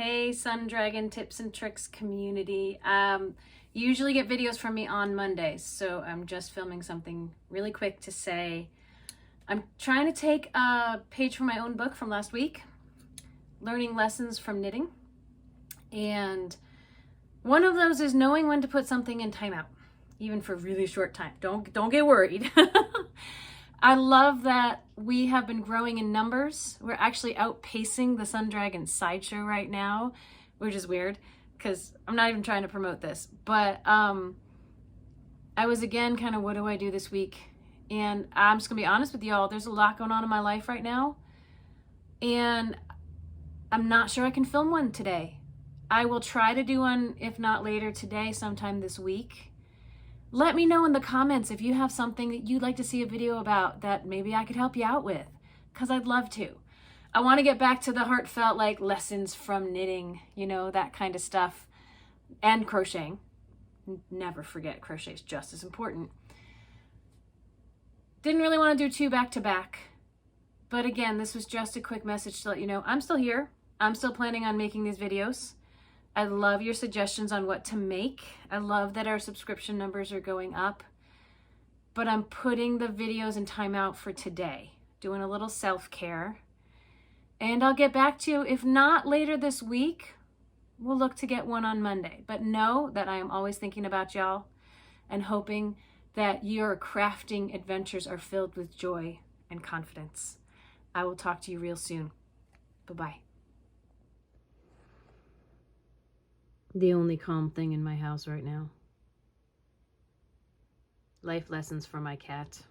Hey, Sun Dragon Tips and Tricks community. You usually get videos from me on Mondays, so I'm just filming something really quick to say. I'm trying to take a page from my own book from last week, Learning Lessons from Knitting. And one of those is knowing when to put something in timeout, even for a really short time. Don't get worried. I love that we have been growing in numbers. We're actually outpacing the Sun Dragon Sideshow right now, which is weird because I'm not even trying to promote this. But I was again kind of, what do I do this week? And I'm just gonna be honest with y'all, there's a lot going on in my life right now. And I'm not sure I can film one today. I will try to do one, if not later today, sometime this week. Let me know in the comments if you have something that you'd like to see a video about that maybe I could help you out with, because I'd love to. I want to get back to the heartfelt, like, lessons from knitting, you know, that kind of stuff, and crocheting. Never forget, crochet is just as important. Didn't really want to do two back to back, but again, this was just a quick message to let you know I'm still here. I'm still planning on making these videos. I love your suggestions on what to make. I love that our subscription numbers are going up, but I'm putting the videos in timeout for today, doing a little self-care, and I'll get back to you. If not later this week, we'll look to get one on Monday, but know that I am always thinking about y'all and hoping that your crafting adventures are filled with joy and confidence. I will talk to you real soon. Bye-bye. The only calm thing in my house right now. Life lessons for my cat.